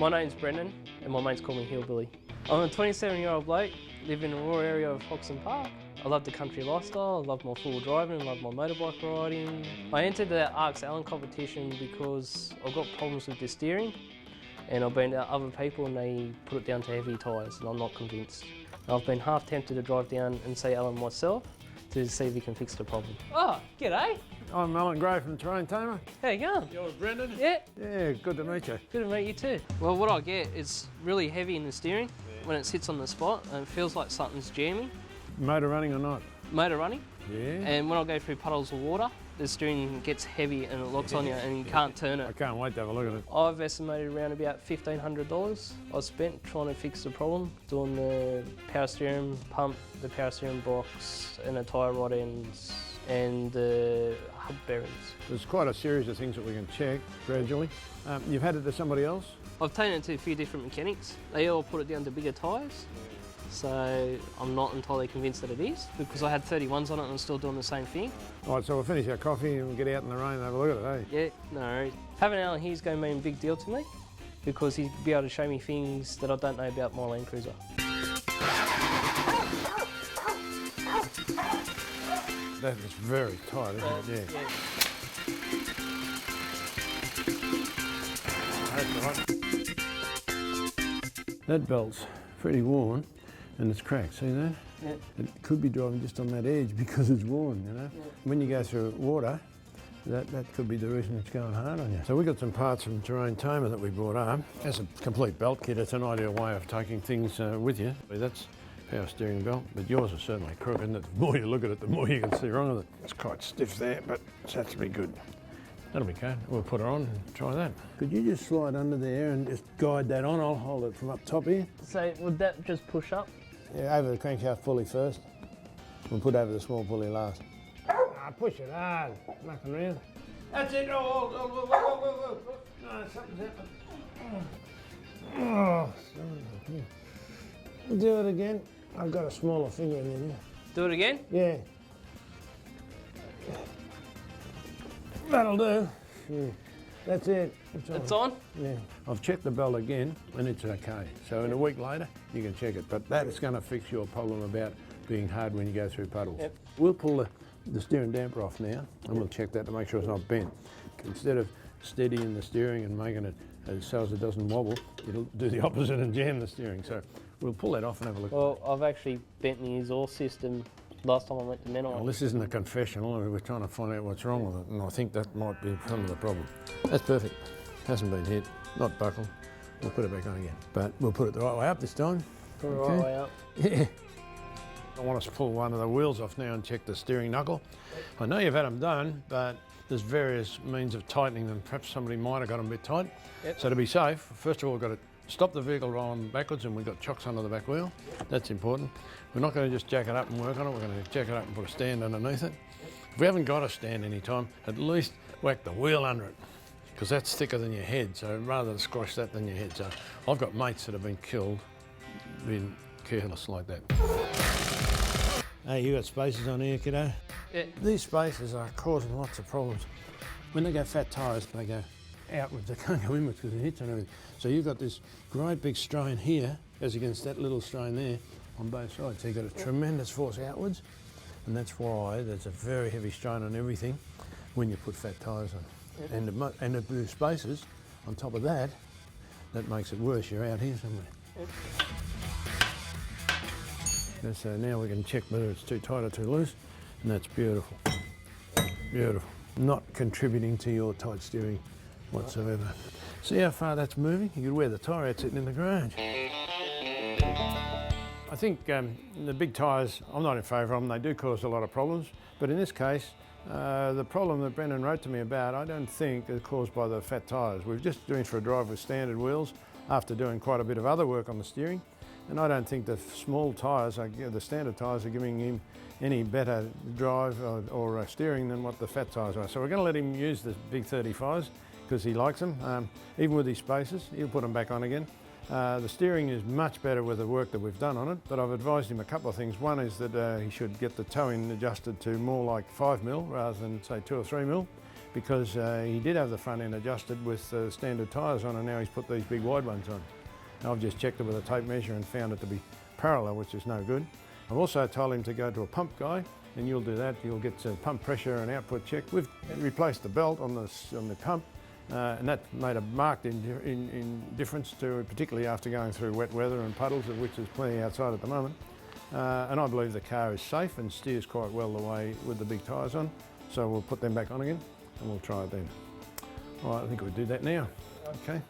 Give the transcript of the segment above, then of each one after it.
My name's Brendan and my mates call me Hillbilly. I'm a 27-year-old bloke, live in a rural area of Hoxton Park. I love the country lifestyle, I love my four-wheel driving, I love my motorbike riding. I entered the Arcs Allen competition because I've got problems with the steering and I've been to other people and they put it down to heavy tyres and I'm not convinced. I've been half tempted to drive down and see Alan myself to see if he can fix the problem. Oh, g'day. I'm Alan Gray from Terrain Tamer. How you going? You're Brendan? Yeah. Yeah, good to meet you. Good to meet you too. Well, what I get is really heavy in the steering when it sits on the spot and it feels like something's jamming. Motor running or not? Motor running. Yeah. And when I go through puddles of water, the steering gets heavy and it locks on you and you can't turn I it. can't wait to have a look at it. I've estimated around about $1,500 I spent trying to fix the problem, doing the power steering pump, the power steering box and the tyre rod ends and the hub bearings. There's quite a series of things that we can check gradually. You've had it to somebody else? I've taken it to a few different mechanics. They all put it down to bigger tyres. So I'm not entirely convinced that it is because I had 31s on it and I'm still doing the same thing. All right, so we'll finish our coffee and we'll get out in the rain and have a look at it, eh? Yeah, no worries. Having Alan here is going to mean a big deal to me because he'll be able to show me things that I don't know about my Land Cruiser. That is very tight, isn't it? Yeah. That's right. That belt's pretty worn and it's cracked, see that? Yeah. It could be driving just on that edge because it's worn, you know? Yeah. When you go through water, that could be the reason it's going hard on you. So we got some parts from Terrain Tamer that we brought up. As a complete belt kit, it's an ideal way of taking things with you. That's power steering belt, but yours is certainly crooked, and the more you look at it, the more you can see wrong with it. It's quite stiff there, but it's had to be good. That'll be good. We'll put it on and try that. Could you just slide under there and just guide that on? I'll hold it from up top here. So would that just push up? Yeah, over the crankshaft pulley first. We'll put over the small pulley last. Push it hard, nothing real. That's it. Oh, no, something's happened. Oh, do it again. I've got a smaller finger in there. Do it again? Yeah. That'll do. Yeah. That's it. It's on? Yeah. I've checked the belt again and it's okay. So in a week later, you can check it. But that is going to fix your problem about being hard when you go through puddles. Yep. We'll pull the steering damper off now and we'll check that to make sure it's not bent. Instead of steadying the steering and making it so as it doesn't wobble, it'll do the opposite and jam the steering. So we'll pull that off and have a look. Well, I've actually bent the exhaust system last time I went to Menai. Well, this isn't a confessional, we're trying to find out what's wrong with it, and I think that might be some of the problem. That's perfect. Hasn't been hit, not buckled. We'll put it back on again. But we'll put it the right way up this time. Put it the right way up. Yeah. I want us to pull one of the wheels off now and check the steering knuckle. I know you've had them done, but there's various means of tightening them. Perhaps somebody might have got them a bit tight. Yep. So to be safe, first of all, we've got to stop the vehicle rolling backwards and we've got chocks under the back wheel. That's important. We're not going to just jack it up and work on it, we're going to jack it up and put a stand underneath it. If we haven't got a stand any time, at least whack the wheel under it, because that's thicker than your head, so rather squash that than your head. So I've got mates that have been killed being careless like that. Hey, you got spacers on here, kiddo? Yeah. These spacers are causing lots of problems. When they go fat tyres, they go outwards, they can't go inwards because it hits and everything. So you've got this great big strain here as against that little strain there on both sides. So you've got a tremendous force outwards, and that's why there's a very heavy strain on everything when you put fat tyres on. Yep. And the spacers, on top of that, that makes it worse. You're out here somewhere. Yep. So now we can check whether it's too tight or too loose, and that's beautiful. Beautiful. Not contributing to your tight steering whatsoever. See how far that's moving? You could wear the tyre out sitting in the garage. I think the big tyres, I'm not in favour of them. They do cause a lot of problems, but in this case, the problem that Brendan wrote to me about, I don't think is caused by the fat tyres. We're just doing for a drive with standard wheels after doing quite a bit of other work on the steering. And I don't think the small tyres, the standard tyres, are giving him any better drive or steering than what the fat tyres are. So we're going to let him use the big 35s because he likes them. Even with these spacers, he'll put them back on again. The steering is much better with the work that we've done on it, but I've advised him a couple of things. One is that he should get the toe-in adjusted to more like 5mm rather than say 2 or 3mm. because he did have the front end adjusted with standard tyres on, and now he's put these big wide ones on. I've just checked it with a tape measure and found it to be parallel, which is no good. I've also told him to go to a pump guy, and you'll do that. You'll get some pump pressure and output check. We've replaced the belt on the pump, and that made a marked difference to, particularly after going through wet weather and puddles, of which there's plenty outside at the moment. And I believe the car is safe and steers quite well the way with the big tyres on. So we'll put them back on again and we'll try it then. All right, I think we'll do that now. Okay.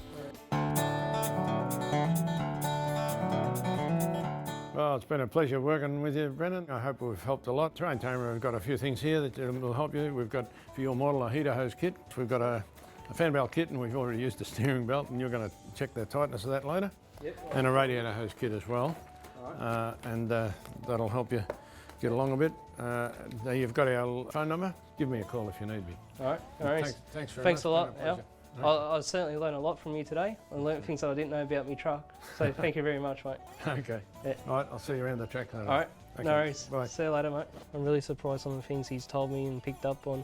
Well, it's been a pleasure working with you, Brendan. I hope we've helped a lot. Terrain Tamer have got a few things here that will help you. We've got, for your model, a heater hose kit. We've got a fan belt kit, and we've already used the steering belt, and you're going to check the tightness of that later. Yep. And a radiator hose kit as well. Right. And that'll help you get along a bit. Now you've got our phone number. Give me a call if you need me. All right, no worries. Thanks very much. Thanks a lot, Been a pleasure. Al. I certainly learned a lot from you today. I learned things that I didn't know about my truck. So thank you very much, mate. Okay. Yeah. All right, I'll see you around the track later. All right, Okay. no worries. Bye. See you later, mate. I'm really surprised some of the things he's told me and picked up on.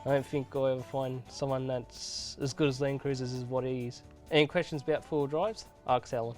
I don't think I'll ever find someone that's as good as Land Cruisers as what he is. Any questions about four-wheel drives? Ask Alan.